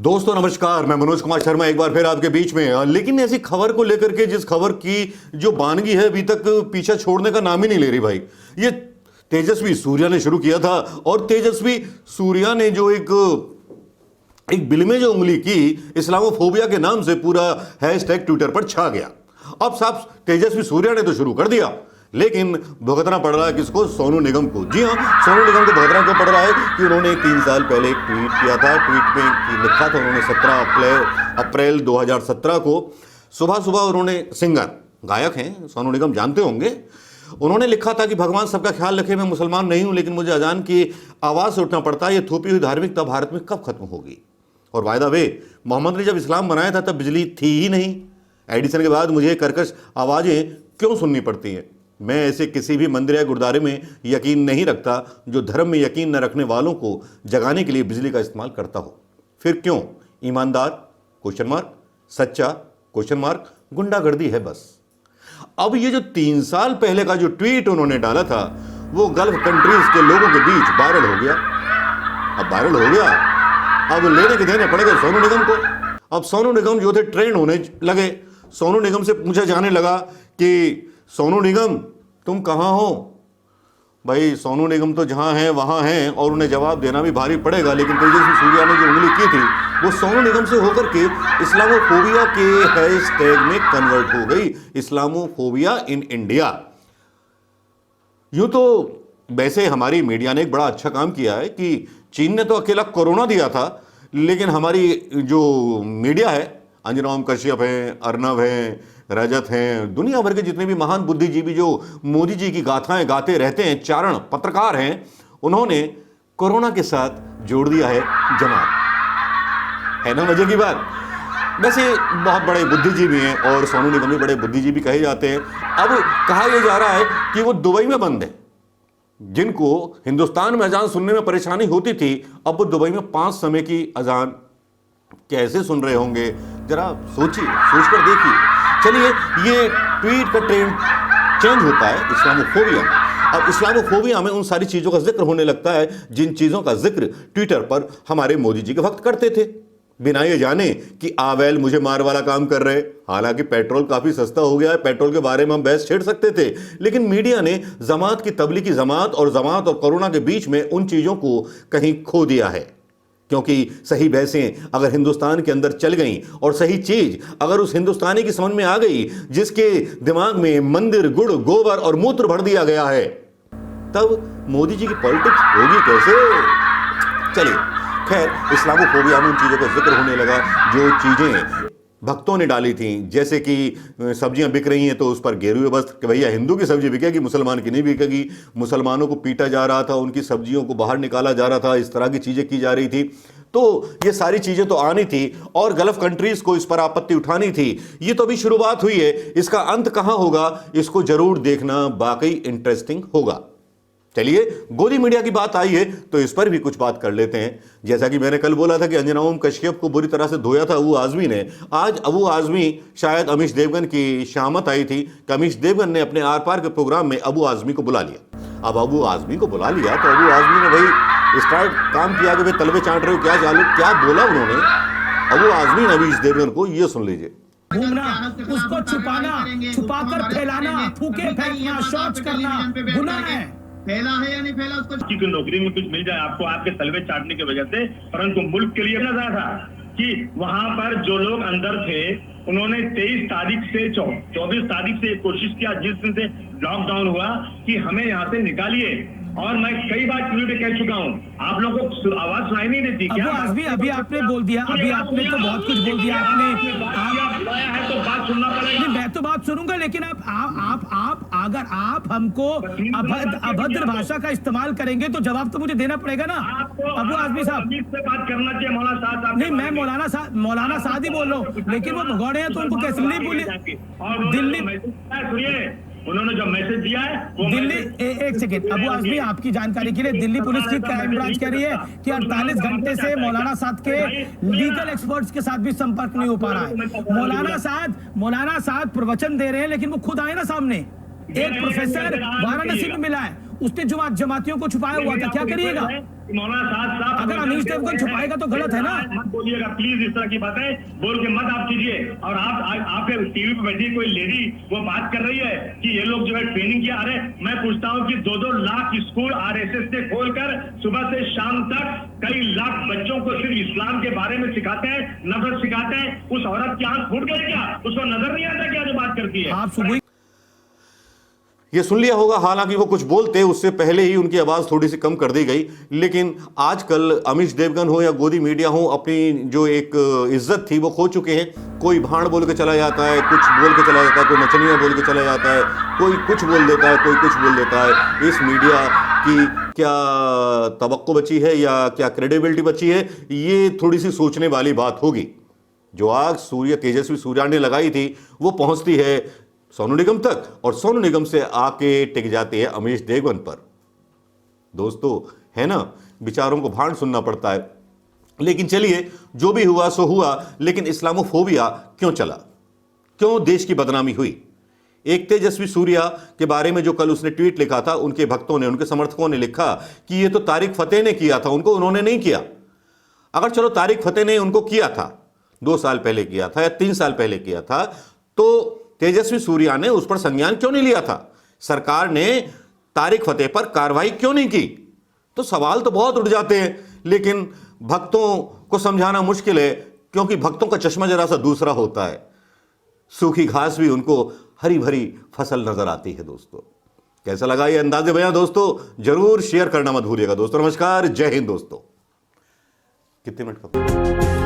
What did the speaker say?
दोस्तों नमस्कार, मैं मनोज कुमार शर्मा एक बार फिर आपके बीच में। लेकिन ऐसी खबर को लेकर के जिस खबर की जो बानगी है अभी तक पीछा छोड़ने का नाम ही नहीं ले रही भाई। ये तेजस्वी सूर्या ने शुरू किया था और तेजस्वी सूर्या ने जो एक बिल में जो उंगली की, इस्लामोफोबिया के नाम से पूरा हैशटैग ट्विटर पर छा गया। अब साफ तेजस्वी सूर्या ने तो शुरू कर दिया, लेकिन भुगतना पड़ रहा है किसको? सोनू निगम को। जी हाँ, सोनू निगम को भुगतना क्यों पड़ रहा है कि उन्होंने 3 साल पहले एक ट्वीट किया था। ट्वीट में लिखा था उन्होंने 17 अप्रैल 2017 को सुबह सुबह उन्होंने, सिंगर गायक हैं सोनू निगम, जानते होंगे, उन्होंने लिखा था कि भगवान सबका ख्याल रखे, मैं मुसलमान नहीं हूं लेकिन मुझे अजान की आवाज़ से उठना पड़ता है। ये थोपी हुई धार्मिकता भारत में कब खत्म होगी? और वाय द वे, मोहम्मद ने जब इस्लाम बनाया था तब बिजली थी ही नहीं। एडिसन के बाद मुझे कर्कश आवाज़ें क्यों सुननी पड़ती हैं? मैं ऐसे किसी भी मंदिर या गुरुद्वारे में यकीन नहीं रखता जो धर्म में यकीन न रखने वालों को जगाने के लिए बिजली का इस्तेमाल करता हो। फिर क्यों? ईमानदार क्वेश्चन मार्क, सच्चा क्वेश्चन मार्क, गुंडागर्दी है बस। अब ये जो 3 साल पहले का जो ट्वीट उन्होंने डाला था वो गल्फ कंट्रीज के लोगों के बीच वायरल हो गया। अब वायरल हो गया, अब लेने के देने पड़ेगा सोनू निगम को। अब सोनू निगम जो थे ट्रेंड होने लगे। सोनू निगम से पूछा जाने लगा कि सोनू निगम तुम कहाँ हो? भाई सोनू निगम तो जहाँ हैं वहाँ हैं और उन्हें जवाब देना भी भारी पड़ेगा। लेकिन तेजस्वी सूर्या ने जो उंगली की थी वो सोनू निगम से होकर के इस्लामोफोबिया के हैशटैग में कन्वर्ट हो गई। Islamophobia in India. यूं तो वैसे हमारी मीडिया ने एक बड़ा अच्छा काम किया है कि चीन ने तो अकेला कोरोना दिया था, लेकिन हमारी जो मीडिया है, अंजनाओम कश्यप हैं, अर्नब हैं, रजत हैं, दुनिया भर के जितने भी महान बुद्धिजीवी जो मोदी जी की गाथाएं गाते रहते हैं, चारण पत्रकार हैं, उन्होंने कोरोना के साथ जोड़ दिया है जमात। है ना मजे की बात? वैसे बहुत बड़े बुद्धिजीवी हैं और सोनू निगम भी बड़े बुद्धिजीवी कहे जाते हैं। अब कहा यह जा रहा है कि वो दुबई में बंद है। जिनको हिंदुस्तान में अजान सुनने में परेशानी होती थी, अब वो दुबई में 5 समय की अजान कैसे सुन रहे होंगे? जरा सोचिए, सोचकर देखिए। चलिए, ये ट्वीट का ट्रेंड चेंज होता है इस्लामोफोबिया। अब इस्लामोफोबिया में उन सारी चीज़ों का जिक्र होने लगता है जिन चीज़ों का जिक्र ट्विटर पर हमारे मोदी जी के वक्त करते थे, बिना ये जाने कि आवेल मुझे मार वाला काम कर रहे। हालांकि पेट्रोल काफ़ी सस्ता हो गया है, पेट्रोल के बारे में हम बहस छेड़ सकते थे, लेकिन मीडिया ने जमात की तबलीगी जमात और कोरोना के बीच में उन चीज़ों को कहीं खो दिया है। क्योंकि सही बहसें अगर हिंदुस्तान के अंदर चल गईं और सही चीज अगर उस हिंदुस्तानी की समझ में आ गई जिसके दिमाग में मंदिर, गुड़, गोबर और मूत्र भर दिया गया है, तब मोदी जी की पॉलिटिक्स होगी कैसे? चलिए, खैर, इस्लामोफोबिया में उन चीज़ों का जिक्र होने लगा जो चीज़ें भक्तों ने डाली थी। जैसे कि सब्जियां बिक रही हैं तो उस पर गेरुए वस्त्र कि भैया हिंदू की सब्जी बिकेगी, मुसलमान की नहीं बिकेगी। मुसलमानों को पीटा जा रहा था, उनकी सब्जियों को बाहर निकाला जा रहा था, इस तरह की चीज़ें की जा रही थी। तो ये सारी चीज़ें तो आनी थी और गल्फ कंट्रीज़ को इस पर आपत्ति उठानी थी। ये तो अभी शुरुआत हुई है, इसका अंत कहाँ होगा इसको जरूर देखना वाकई इंटरेस्टिंग होगा। चलिए, गोदी मीडिया की बात आई है तो इस पर भी कुछ बात कर लेते हैं। जैसा कि मैंने कल बोला था कि अंजनाओम कश्यप को बुरी तरह से धोया था अबू आजमी ने। आज अबू आजमी, शायद अमीश देवगन की शामत आई थी कि अमीश देवगन ने अपने आर पार के प्रोग्राम में अबू आजमी को बुला लिया। अब अबू आजमी को बुला लिया तो अबू आजमी ने भाई स्टार्ट काम किया कि भाई तलवे चाट रहे हो, क्या चालू, क्या बोला उन्होंने अबू आजमी ने अमीश देवगन को, ये सुन लीजिए। घूमना, उसको छुपाना, छुपाकर फैलाना, फूके फेंकना, शौच करना गुनाह है। फैला है या नहीं फैला उसको की नौकरी में कुछ मिल जाए आपको आपके तलवे चाटने की वजह से, परंतु मुल्क के लिए नजर था कि वहां पर जो लोग अंदर थे उन्होंने 23 तारीख से 24 तारीख से कोशिश किया, जिस दिन से लॉकडाउन हुआ, कि हमें यहाँ से निकालिए। और मैं कई बार टीवी पे कह चुका हूँ, आप लोगों को आवाज सुनाई नहीं देती क्या? अभी आपने बोल दिया, अभी आपने तो बहुत कुछ बोल दिया। आपने है तो बात सुनना पड़ेगा। मैं तो बात सुनूंगा, लेकिन आप अगर आप हमको अभद्र भाषा का इस्तेमाल करेंगे तो जवाब तो मुझे देना पड़ेगा ना। अबू आजमी साहब से बात करना चाहिए। मौलाना साहब नहीं, मैं मौलाना साहब ही बोल रहा हूँ, लेकिन वो भगौड़े हैं तो उनको कैसे नहीं बोले? दिल्ली सुनिए, उन्होंने जो मैसेज दिया है वो दिल्ली, एक सेकेंड अबू आजमी, आपकी जानकारी के लिए दिल्ली पुलिस की क्राइम ब्रांच कह रही है कि 48 घंटे से मौलाना साहब के लीगल एक्सपर्ट्स के साथ भी संपर्क नहीं हो पा रहा है। मौलाना साहब प्रवचन दे रहे हैं, लेकिन वो खुद आए ना सामने। एक प्रोफेसर वाराणसी में मिला है, उसने जमातियों को छुपाया हुआ था, क्या करिएगा? मौलाना साहब अगर अमीश देवगन छुपाएगा तो गलत है ना। मत बोलिएगा प्लीज, इस तरह की बातें बोल के मत आप कीजिए। और आप टीवी पे बैठी कोई लेडी वो बात कर रही है कि ये लोग जो है ट्रेनिंग किया। अरे मैं पूछता हूँ कि 2-2 लाख स्कूल आरएसएस से खोलकर सुबह से शाम तक कई लाख बच्चों को सिर्फ इस्लाम के बारे में सिखाते हैं, नफरत सिखाते हैं। उस औरत की आंख फूट गई क्या? उसको नजर नहीं आता क्या जो बात करती है? आप सुबह ये सुन लिया होगा, हालांकि वो कुछ बोलते उससे पहले ही उनकी आवाज थोड़ी सी कम कर दी गई। लेकिन आजकल अमीश देवगन हो या गोदी मीडिया हो, अपनी जो एक इज्जत थी वो खो चुके हैं। कोई भाड़ बोल के चला जाता है, कुछ बोल के चला जाता है, कोई नचनिया बोल के चला जाता है, कोई कुछ बोल देता है, कोई कुछ बोल देता है। इस मीडिया की क्या तवक्को बची है या क्या क्रेडिबिलिटी बची है, ये थोड़ी सी सोचने वाली बात होगी। जो आग तेजस्वी सूर्या ने लगाई थी वो पहुंचती है सोनू निगम तक, और सोनू निगम से आके टिक जाती है अमीश देवगन पर। दोस्तों, है ना, विचारों को भाड़ सुनना पड़ता है। लेकिन चलिए, जो भी हुआ सो हुआ। लेकिन इस्लामोफोबिया क्यों चला, क्यों देश की बदनामी हुई? एक तेजस्वी सूर्या के बारे में जो कल उसने ट्वीट लिखा था, उनके भक्तों ने, उनके समर्थकों ने लिखा कि ये तो तारिक फतेह ने किया था, उन्होंने नहीं किया। अगर चलो तारिक फतेह ने उनको किया था, 2 साल पहले किया था या 3 साल पहले किया था, तो तेजस्वी सूर्या ने उस पर संज्ञान क्यों नहीं लिया था? सरकार ने तारिक फतेह पर कार्रवाई क्यों नहीं की? तो सवाल तो बहुत उठ जाते हैं। लेकिन भक्तों को समझाना मुश्किल है, क्योंकि भक्तों का चश्मा जरा सा दूसरा होता है। सूखी घास भी उनको हरी भरी फसल नजर आती है। दोस्तों, कैसा लगा ये अंदाजे बयां? दोस्तों जरूर शेयर करना मत भूलिएगा। दोस्तों नमस्कार, जय हिंद। दोस्तों कितने मिनट का